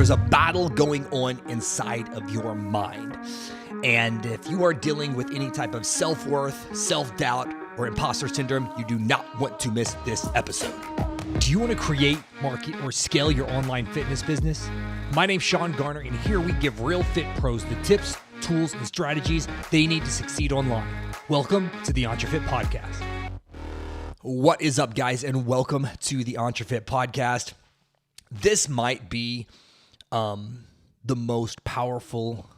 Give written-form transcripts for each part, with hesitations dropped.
There's a battle going on inside of your mind. And if you are dealing with any type of self-worth, self-doubt, or imposter syndrome, you do not want to miss this episode. Do you want to create, market, or scale your online fitness business? My name's Sean Garner, and here we give real fit pros the tips, tools, and strategies they need to succeed online. Welcome to the EntreFit podcast. What is up, guys, and welcome to the EntreFit podcast. This might be the most powerful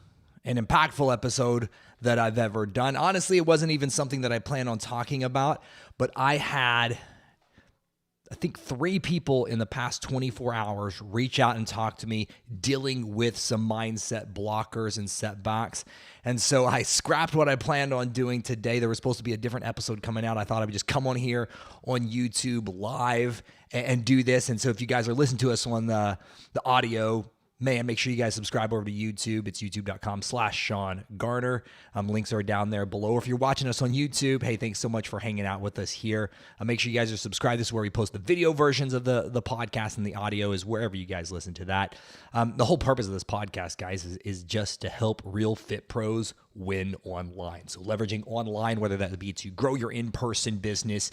and impactful episode that I've ever done. Honestly, it wasn't even something that I planned on talking about, but I had, I think, 3 people in the past 24 hours reach out and talk to me dealing with some mindset blockers and setbacks. And so I scrapped what I planned on doing today. There was supposed to be a different episode coming out. I thought I would just come on here on YouTube live and do this. And so if you guys are listening to us on the audio, man, make sure you guys subscribe over to YouTube. It's youtube.com/Sean Garner. Links are down there below. If you're watching us on YouTube, hey, thanks so much for hanging out with us here. Make sure you guys are subscribed. This is where we post the video versions of the podcast, and the audio is wherever you guys listen to that. The whole purpose of this podcast, guys, is just to help real fit pros win online. So leveraging online, whether that be to grow your in-person business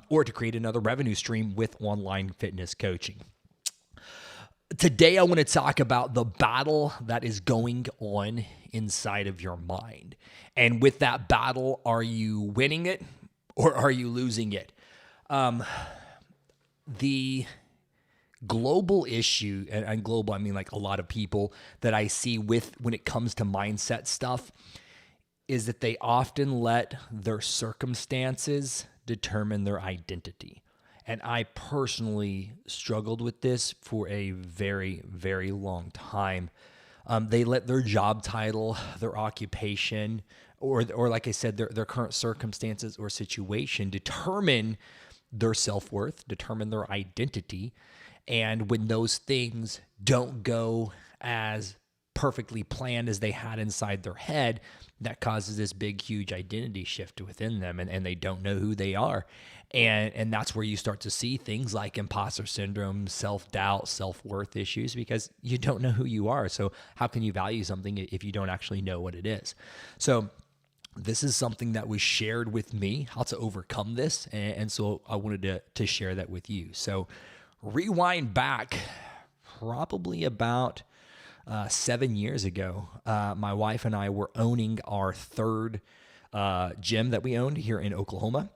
or to create another revenue stream with online fitness coaching. Today, I want to talk about the battle that is going on inside of your mind. And with that battle, are you winning it or are you losing it? The global issue, and global, I mean like a lot of people that I see with when it comes to mindset stuff, is that they often let their circumstances determine their identity. And I personally struggled with this for a very, very long time. They let their job title, their occupation, or like I said, their current circumstances or situation determine their self-worth, determine their identity. And when those things don't go as perfectly planned as they had inside their head, that causes this big, huge identity shift within them, and they don't know who they are. And that's where you start to see things like imposter syndrome, self-doubt, self-worth issues, because you don't know who you are. So how can you value something if you don't actually know what it is? So this is something that was shared with me, how to overcome this. And so I wanted to share that with you. So rewind back probably about 7 years ago, my wife and I were owning our third gym that we owned here in Oklahoma.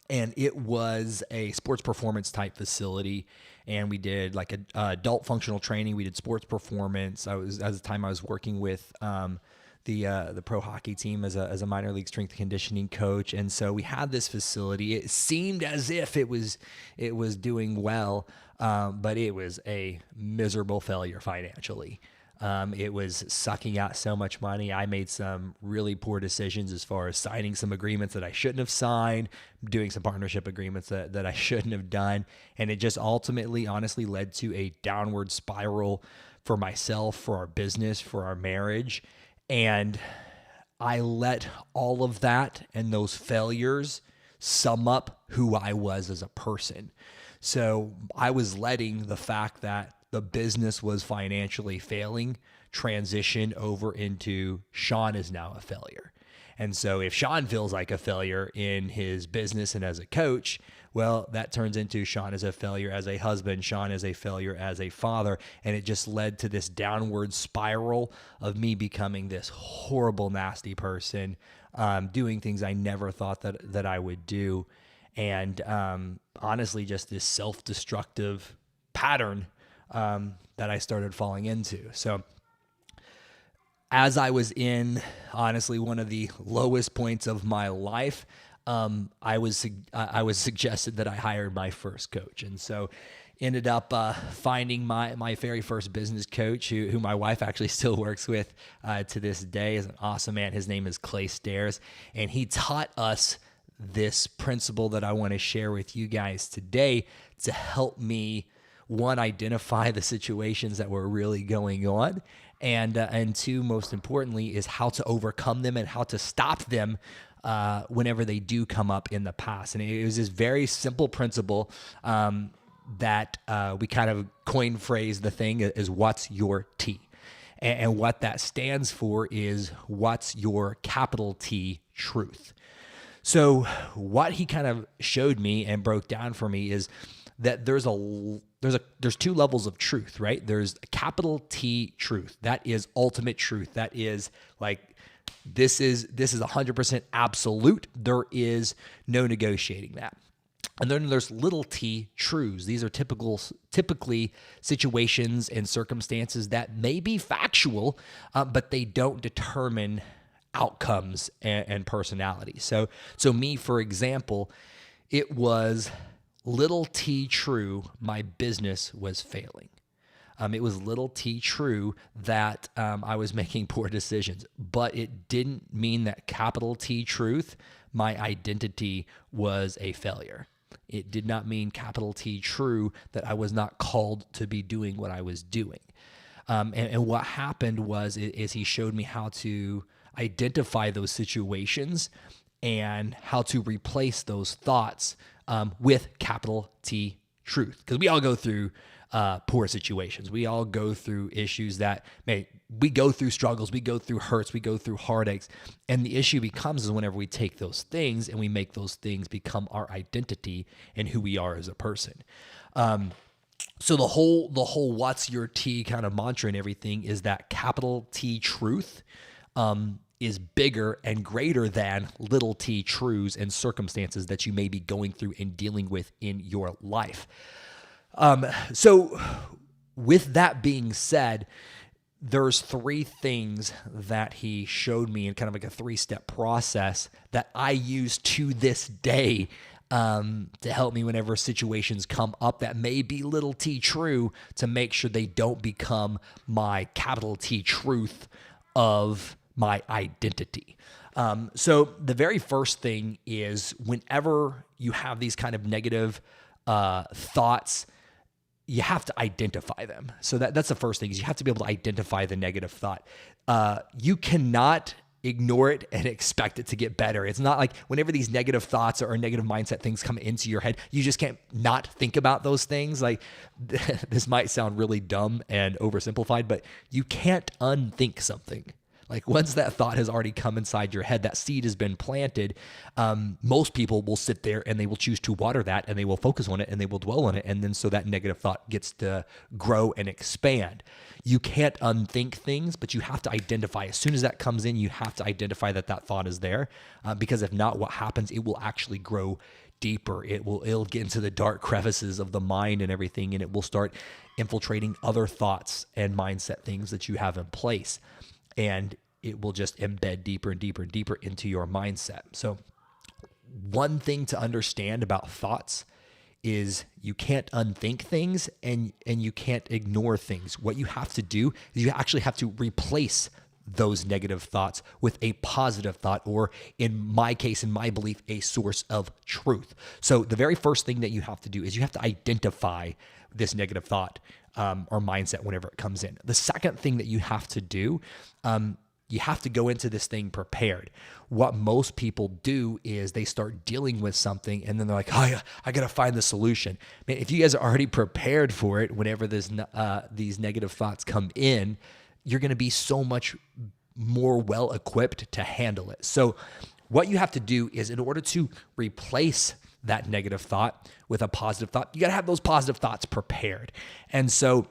And it was a sports performance type facility. And we did like a adult functional training. We did sports performance. At the time I was working with the pro hockey team as a minor league strength and conditioning coach. And so we had this facility. It seemed as if it was doing well, but it was a miserable failure financially. It was sucking out so much money. I made some really poor decisions as far as signing some agreements that I shouldn't have signed, doing some partnership agreements that I shouldn't have done. And it just ultimately, honestly, led to a downward spiral for myself, for our business, for our marriage. And I let all of that and those failures sum up who I was as a person. So I was letting the fact that the business was financially failing transition over into Sean is now a failure. And so if Sean feels like a failure in his business and as a coach, well, that turns into Sean is a failure as a husband, Sean is a failure as a father. And it just led to this downward spiral of me becoming this horrible, nasty person, doing things I never thought that I would do. And honestly, just this self-destructive pattern that I started falling into. So as I was in, honestly, one of the lowest points of my life, I was suggested that I hire my first coach. And so ended up finding my very first business coach, who my wife actually still works with to this day. Is an awesome man. His name is Clay Stairs. And he taught us this principle that I want to share with you guys today to help me, one, identify the situations that were really going on, and two, most importantly, is how to overcome them and how to stop them whenever they do come up in the past. And it was this very simple principle that we kind of coin phrase the thing is what's your T? And what that stands for is what's your capital T truth. So what he kind of showed me and broke down for me is that there's two levels of truth, right? There's a capital T truth. That is ultimate truth. That is like this is 100% absolute. There is no negotiating that. And then there's little t truths. These are typically situations and circumstances that may be factual, but they don't determine outcomes and personality. So me, for example, it was little t true my business was failing. It was little t true that I was making poor decisions, but it didn't mean that capital T truth, my identity was a failure. It did not mean capital T true that I was not called to be doing what I was doing. And what happened was he showed me how to identify those situations and how to replace those thoughts with capital T truth. Because we all go through poor situations. We all go through issues that we go through struggles, we go through hurts, we go through heartaches. And the issue becomes is whenever we take those things and we make those things become our identity and who we are as a person. So the whole what's your T kind of mantra and everything is that capital T truth is bigger and greater than little t truths and circumstances that you may be going through and dealing with in your life. So with that being said, there's three things that he showed me in kind of like a 3-step process that I use to this day to help me whenever situations come up that may be little t true to make sure they don't become my capital T truth of my identity. So the very first thing is whenever you have these kind of negative thoughts, you have to identify them. So that's the first thing is you have to be able to identify the negative thought. You cannot ignore it and expect it to get better. It's not like whenever these negative thoughts or negative mindset things come into your head, you just can't not think about those things. Like this might sound really dumb and oversimplified, but you can't unthink something. Like once that thought has already come inside your head, that seed has been planted, most people will sit there and they will choose to water that and they will focus on it and they will dwell on it. And then so that negative thought gets to grow and expand. You can't unthink things, but you have to identify. As soon as that comes in, you have to identify that thought is there. Because if not, what happens, it will actually grow deeper. It'll get into the dark crevices of the mind and everything, and it will start infiltrating other thoughts and mindset things that you have in place. And it will just embed deeper and deeper and deeper into your mindset. So one thing to understand about thoughts is you can't unthink things and you can't ignore things. What you have to do is you actually have to replace those negative thoughts with a positive thought, or in my case, in my belief, a source of truth. So the very first thing that you have to do is you have to identify this negative thought or mindset whenever it comes in. The second thing that you have to do, you have to go into this thing prepared. What most people do is they start dealing with something and then they're like, oh, I got to find the solution. Man, if you guys are already prepared for it, whenever these negative thoughts come in, you're going to be so much more well equipped to handle it. So what you have to do is, in order to replace that negative thought with a positive thought, you got to have those positive thoughts prepared. And so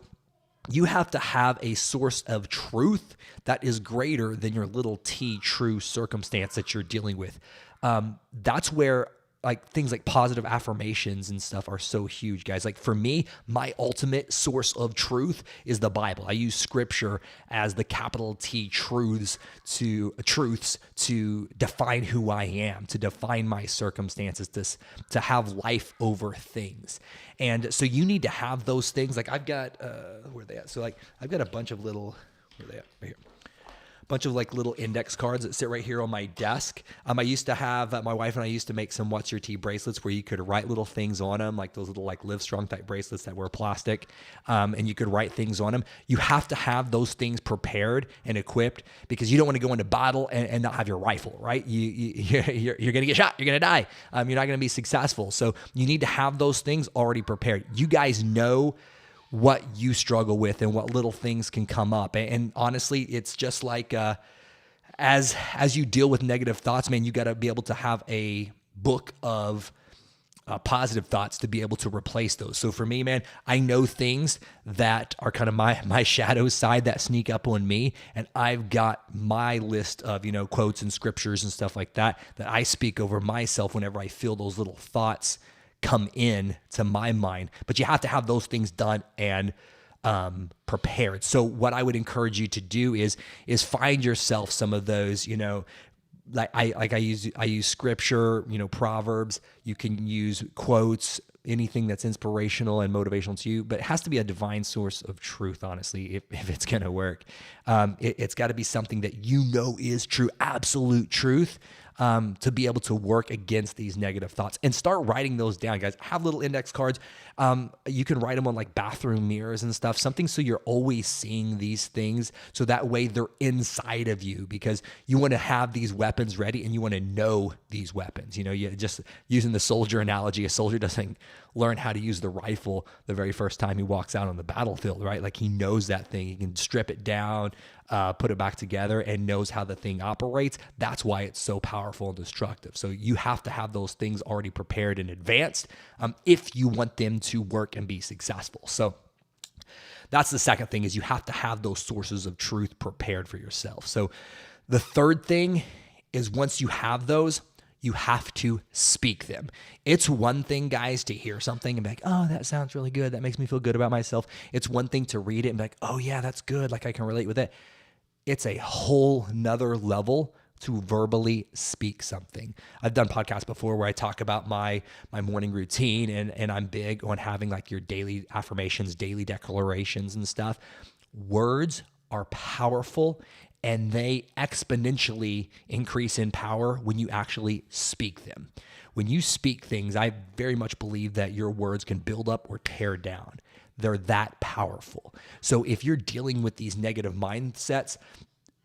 you have to have a source of truth that is greater than your little t true circumstance that you're dealing with. That's where like things like positive affirmations and stuff are so huge, guys. Like for me, my ultimate source of truth is the Bible. I use scripture as the capital T truths to define who I am, to define my circumstances, to have life over things. And so you need to have those things. Like I've got, where are they at? So like I've got a bunch of little, where are they at? Right here. bunch of like little index cards that sit right here on my desk. I used to have, my wife and I used to make some What's Your Tea bracelets where you could write little things on them, like those little like Live Strong type bracelets that were plastic, and you could write things on them. You have to have those things prepared and equipped because you don't want to go into battle and not have your rifle, right? You're going to get shot. You're going to die. You're not going to be successful. So you need to have those things already prepared. You guys know what you struggle with and what little things can come up. And honestly, it's just like as you deal with negative thoughts, man, you got to be able to have a book of positive thoughts to be able to replace those. So for me, man, I know things that are kind of my shadow side that sneak up on me. And I've got my list of, quotes and scriptures and stuff like that I speak over myself whenever I feel those little thoughts come in to my mind. But you have to have those things done and prepared. So what I would encourage you to do is find yourself some of those, I use scripture, Proverbs. You can use quotes, anything that's inspirational and motivational to you, but it has to be a divine source of truth, honestly, if it's going to work. It's got to be something that is true, absolute truth, to be able to work against these negative thoughts and start writing those down, guys. Have little index cards. You can write them on like bathroom mirrors and stuff, something so you're always seeing these things. So that way they're inside of you because you want to have these weapons ready and you want to know these weapons. You just using the soldier analogy, a soldier doesn't learn how to use the rifle the very first time he walks out on the battlefield, right? Like he knows that thing. He can strip it down, put it back together and knows how the thing operates. That's why it's so powerful and destructive. So you have to have those things already prepared in advance if you want them to work and be successful. So that's the second thing is you have to have those sources of truth prepared for yourself. So the third thing is once you have those, you have to speak them. It's one thing, guys, to hear something and be like, oh, that sounds really good. That makes me feel good about myself. It's one thing to read it and be like, oh yeah, that's good. Like I can relate with it. It's a whole nother level to verbally speak something. I've done podcasts before where I talk about my morning routine and I'm big on having like your daily affirmations, daily declarations and stuff. Words are powerful and they exponentially increase in power when you actually speak them. When you speak things, I very much believe that your words can build up or tear down. They're that powerful. So if you're dealing with these negative mindsets,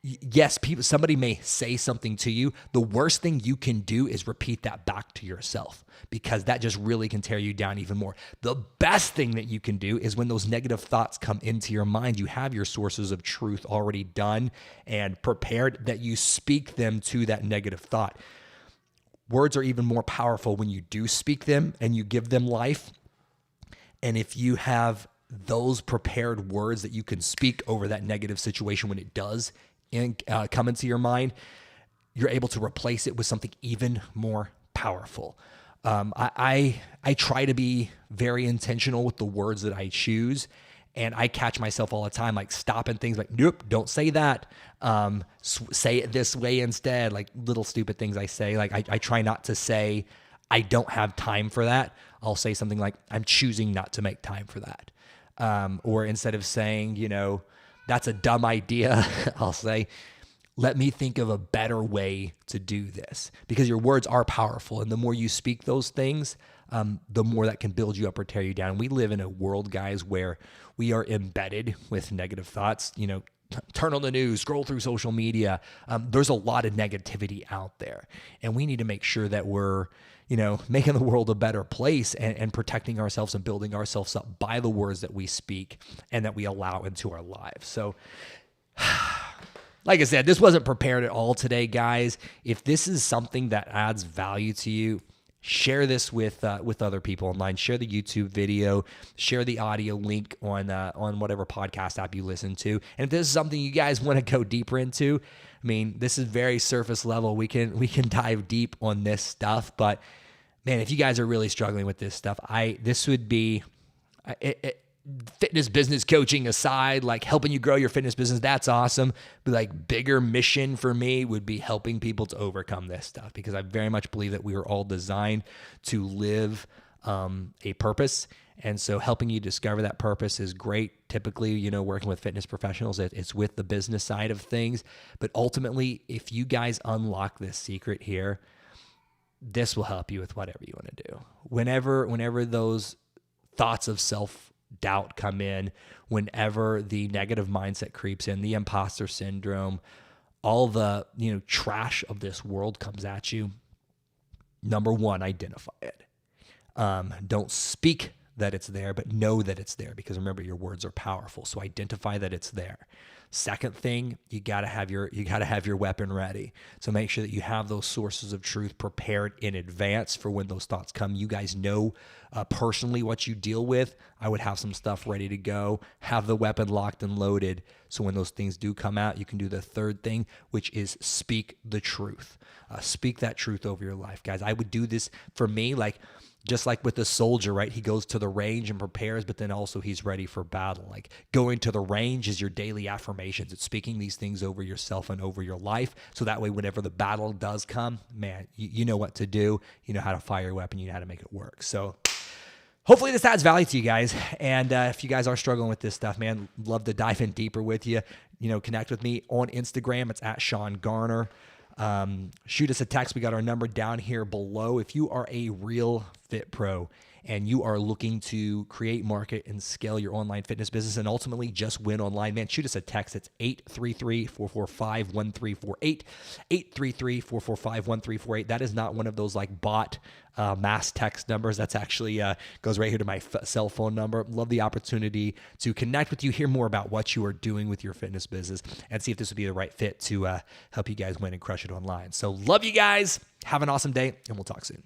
yes, somebody may say something to you. The worst thing you can do is repeat that back to yourself because that just really can tear you down even more. The best thing that you can do is when those negative thoughts come into your mind, you have your sources of truth already done and prepared that you speak them to that negative thought. Words are even more powerful when you do speak them and you give them life. And if you have those prepared words that you can speak over that negative situation when it does come into your mind, you're able to replace it with something even more powerful. I try to be very intentional with the words that I choose, and I catch myself all the time, like stopping things like, nope, don't say that. Say it this way instead, like little stupid things I say. Like I try not to say, I don't have time for that. I'll say something like, I'm choosing not to make time for that. Or instead of saying, that's a dumb idea, I'll say, let me think of a better way to do this, because your words are powerful. And the more you speak those things, the more that can build you up or tear you down. We live in a world, guys, where we are embedded with negative thoughts. Turn on the news, scroll through social media. There's a lot of negativity out there, and we need to make sure that we're, making the world a better place and protecting ourselves and building ourselves up by the words that we speak and that we allow into our lives. So, like I said, this wasn't prepared at all today, guys. If this is something that adds value to you, share this with other people online. Share the YouTube video. Share the audio link on whatever podcast app you listen to. And if this is something you guys want to go deeper into, this is very surface level. We can dive deep on this stuff. But man, if you guys are really struggling with this stuff, this would be fitness business coaching aside, like helping you grow your fitness business. That's awesome. But like bigger mission for me would be helping people to overcome this stuff, because I very much believe that we are all designed to live a purpose And so helping you discover that purpose is great. Typically, working with fitness professionals, it's with the business side of things. But ultimately, if you guys unlock this secret here, this will help you with whatever you want to do. Whenever those thoughts of self-doubt come in, whenever the negative mindset creeps in, the imposter syndrome, all the, trash of this world comes at you, number one, identify it. Don't speak that it's there, but know that it's there, because remember, your words are powerful. So identify that it's there. Second thing, you gotta have your weapon ready. So make sure that you have those sources of truth prepared in advance for when those thoughts come. You guys know personally what you deal with. I would have some stuff ready to go, have the weapon locked and loaded. So when those things do come out, you can do the third thing, which is speak the truth. Speak that truth over your life, guys. I would do this for me, just like with the soldier, right? He goes to the range and prepares, but then also he's ready for battle. Like going to the range is your daily affirmations. It's speaking these things over yourself and over your life. So that way, whenever the battle does come, man, you know what to do. You know how to fire your weapon. You know how to make it work. So hopefully this adds value to you guys. And if you guys are struggling with this stuff, man, love to dive in deeper with you. Connect with me on Instagram. It's at Sean Garner. Shoot us a text. We got our number down here below. If you are a real FitPro and you are looking to create, market, and scale your online fitness business and ultimately just win online, man, shoot us a text. It's 833-445-1348, 833-445-1348. That is not one of those bot mass text numbers. That's actually goes right here to my cell phone number. Love the opportunity to connect with you, hear more about what you are doing with your fitness business, and see if this would be the right fit to help you guys win and crush it online. So love you guys. Have an awesome day, and we'll talk soon.